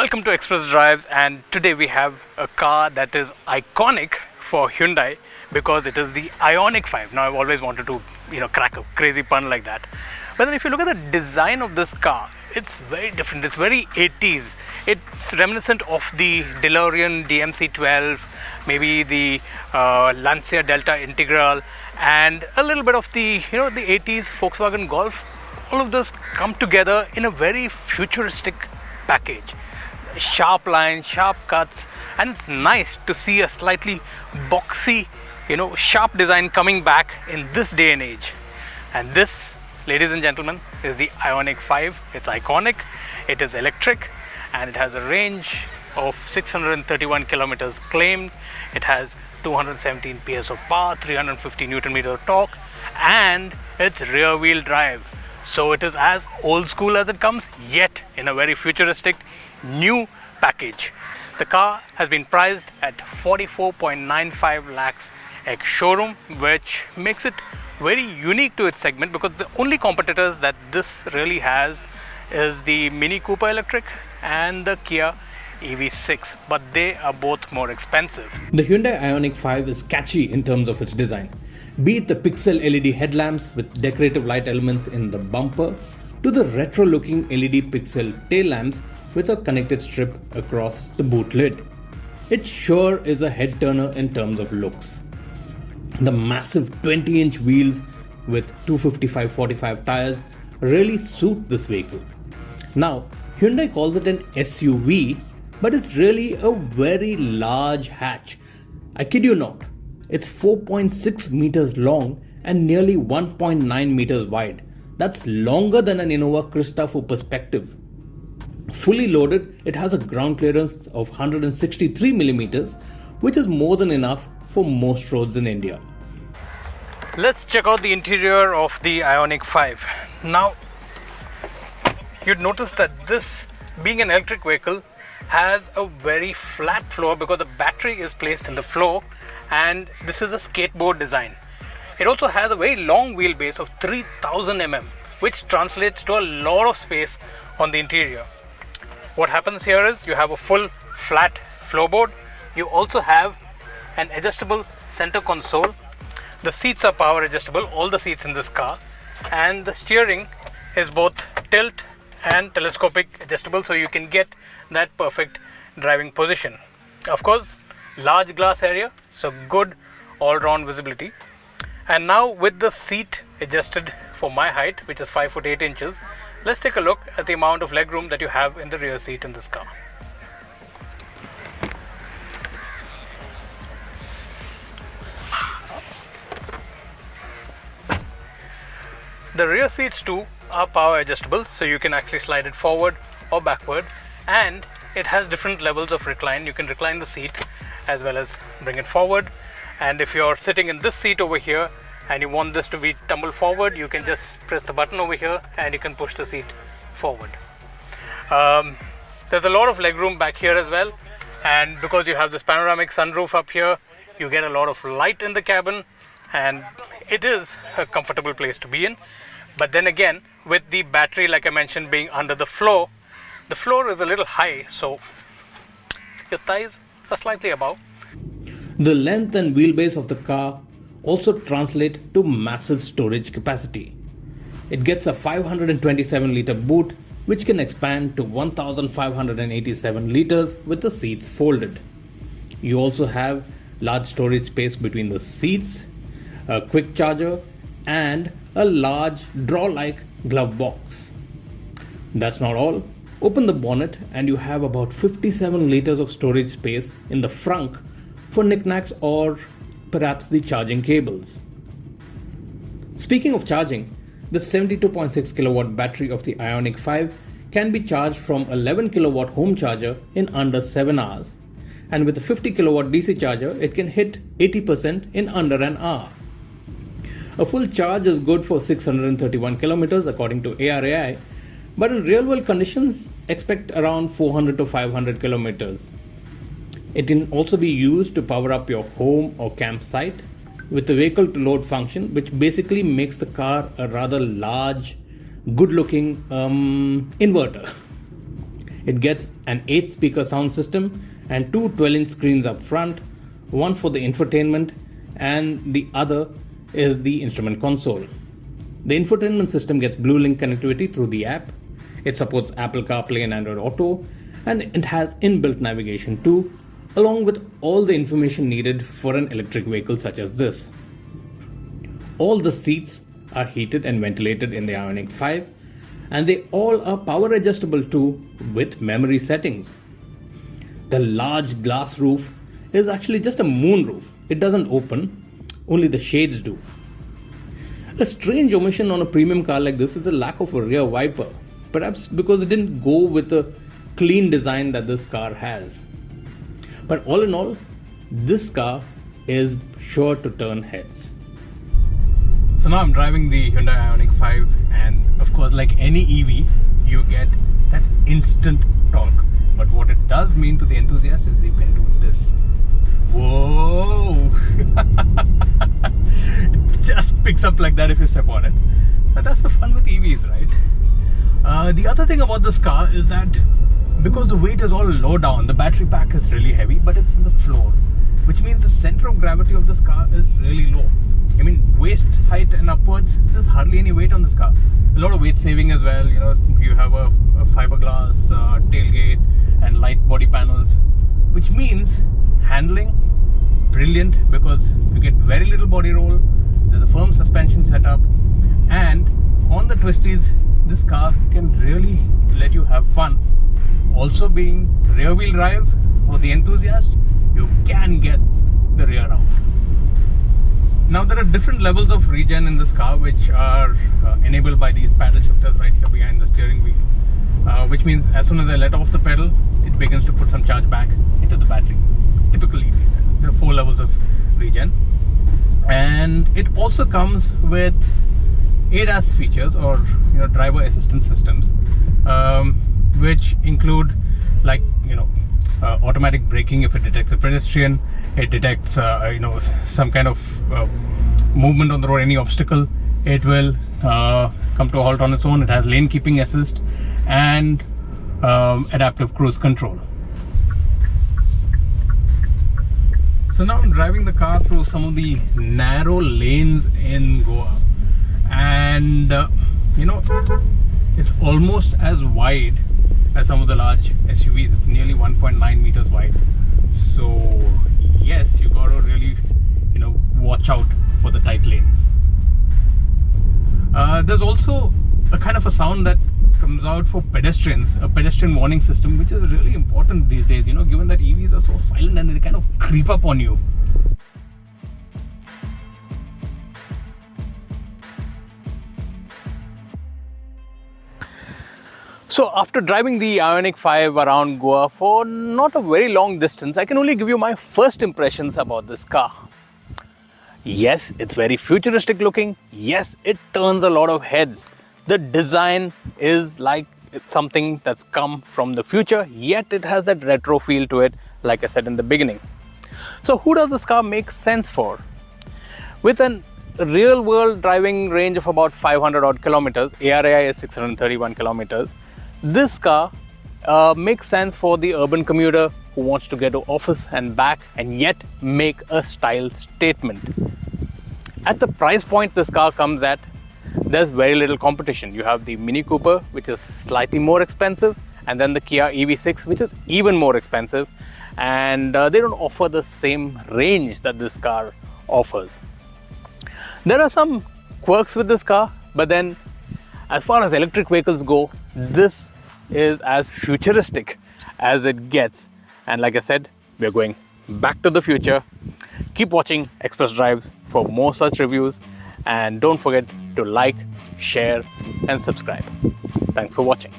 Welcome to Express Drives, and today we have a car that is iconic for Hyundai because it is the Ioniq 5. Now, I've always wanted to, crack a crazy pun like that. But then if you look at the design of this car, it's very different. It's very 80s. It's reminiscent of the DeLorean DMC-12, maybe the Lancia Delta Integral, and a little bit of the 80s Volkswagen Golf. All of this come together in a very futuristic package. Sharp lines, sharp cuts, and it's nice to see a slightly boxy, sharp design coming back in this day and age. And this, ladies and gentlemen, is the Ioniq 5. It's iconic, it is electric, and it has a range of 631 kilometers claimed. It has 217 PS of power, 350 Newton meter of torque, and it's rear wheel drive. So it is as old school as it comes, yet in a very futuristic new package. The car has been priced at 44.95 lakhs ex showroom, which makes it very unique to its segment because the only competitors that this really has is the Mini Cooper Electric and the Kia EV6, but they are both more expensive. The Hyundai Ioniq 5 is catchy in terms of its design. Be it the pixel LED headlamps with decorative light elements in the bumper, to the retro-looking LED pixel tail lamps with a connected strip across the boot lid. It sure is a head-turner in terms of looks. The massive 20-inch wheels with 255/45 tires really suit this vehicle. Now, Hyundai calls it an SUV, but it's really a very large hatch. I kid you not, it's 4.6 meters long and nearly 1.9 meters wide. That's longer than an Innova Krista for perspective. Fully loaded, it has a ground clearance of 163 millimeters, which is more than enough for most roads in India. Let's check out the interior of the Ioniq 5. Now, you'd notice that this, being an electric vehicle, has a very flat floor because the battery is placed in the floor, and this is a skateboard design. It also has a very long wheelbase of 3000 mm, which translates to a lot of space on the interior. What happens here is you have a full flat floorboard. You also have an adjustable center console. The seats are power adjustable, all the seats in this car, and the steering is both tilt and telescopic adjustable, so you can get that perfect driving position. Of course, large glass area, so good all-round visibility. And now with the seat adjusted for my height, which is 5 foot 8 inches, let's take a look at the amount of legroom that you have in the rear seat in this car. The rear seats too are power adjustable, so you can actually slide it forward or backward, and it has different levels of recline. You can recline the seat as well as bring it forward, and if you're sitting in this seat over here and you want this to be tumbled forward, you can just press the button over here and you can push the seat forward. There's a lot of legroom back here as well, and because you have this panoramic sunroof up here, you get a lot of light in the cabin, and it is a comfortable place to be in. But then again, with the battery, like I mentioned, being under the floor is a little high, so your thighs are slightly above. The length and wheelbase of the car also translate to massive storage capacity. It gets a 527 litre boot, which can expand to 1587 litres with the seats folded. You also have large storage space between the seats, a quick charger, and a large drawer-like glove box. That's not all. Open the bonnet and you have about 57 litres of storage space in the front for knickknacks or perhaps the charging cables. Speaking of charging, the 72.6 kilowatt battery of the Ioniq 5 can be charged from 11 kilowatt home charger in under 7 hours, and with a 50 kilowatt DC charger it can hit 80% in under an hour. A full charge is good for 631 kilometers according to ARAI, but in real world conditions expect around 400 to 500 kilometers. It can also be used to power up your home or campsite with the vehicle to load function, which basically makes the car a rather large, good looking inverter. It gets an 8-speaker sound system and two 12-inch screens up front, one for the infotainment and the other is the instrument console. The infotainment system gets Bluelink connectivity through the app. It supports Apple CarPlay and Android Auto, and it has inbuilt navigation too, along with all the information needed for an electric vehicle such as this. All the seats are heated and ventilated in the Ioniq 5, and they all are power adjustable too with memory settings. The large glass roof is actually just a moonroof. It doesn't open, only the shades do. A strange omission on a premium car like this is the lack of a rear wiper, perhaps because it didn't go with the clean design that this car has. But all in all, this car is sure to turn heads. So now I'm driving the Hyundai Ioniq 5, and of course, like any EV, you get that instant torque. But what it does mean to the enthusiast is you can do this. Whoa! It just picks up like that if you step on it. But that's the fun with EVs, right? The other thing about this car is that because the weight is all low down, the battery pack is really heavy, but it's in the floor, which means the center of gravity of this car is really low. I mean, waist height and upwards, there's hardly any weight on this car. A lot of weight saving as well. You know, you have a fiberglass tailgate and light body panels, which means handling brilliant because you get very little body roll. There's a firm suspension setup, and on the twisties, this car can really let you have fun. Also, being rear wheel drive for the enthusiast, you can get the rear out. Now there are different levels of regen in this car, which are enabled by these paddle shifters right here behind the steering wheel, which means as soon as I let off the pedal, it begins to put some charge back into the battery. Typical EVs, there are 4 levels of regen, and it also comes with ADAS features, or driver assistance systems, which include automatic braking if it detects a pedestrian. It detects some kind of movement on the road, any obstacle. It will come to a halt on its own. It has lane keeping assist and adaptive cruise control. So now I'm driving the car through some of the narrow lanes in Goa, and it's almost as wide as some of the large SUVs. It's nearly 1.9 meters wide. So yes, you got to really watch out for the tight lanes. There's also a kind of a sound that comes out for pedestrians, a pedestrian warning system, which is really important these days, given that EVs are so silent and they kind of creep up on you. So after driving the Ioniq 5 around Goa for not a very long distance, I can only give you my first impressions about this car. Yes, it's very futuristic looking. Yes, it turns a lot of heads. The design is like it's something that's come from the future, yet it has that retro feel to it, like I said in the beginning. So who does this car make sense for? With an real world driving range of about 500 odd kilometers, ARAI is 631 kilometers, this car makes sense for the urban commuter who wants to get to office and back and yet make a style statement. At the price point this car comes at, there's very little competition. You have the Mini Cooper, which is slightly more expensive, and then the Kia EV6, which is even more expensive, and they don't offer the same range that this car offers. There are some quirks with this car, but then as far as electric vehicles go, this is as futuristic as it gets. And like I said, we're going back to the future. Keep watching Express Drives for more such reviews, and don't forget to like, share and subscribe. Thanks for watching.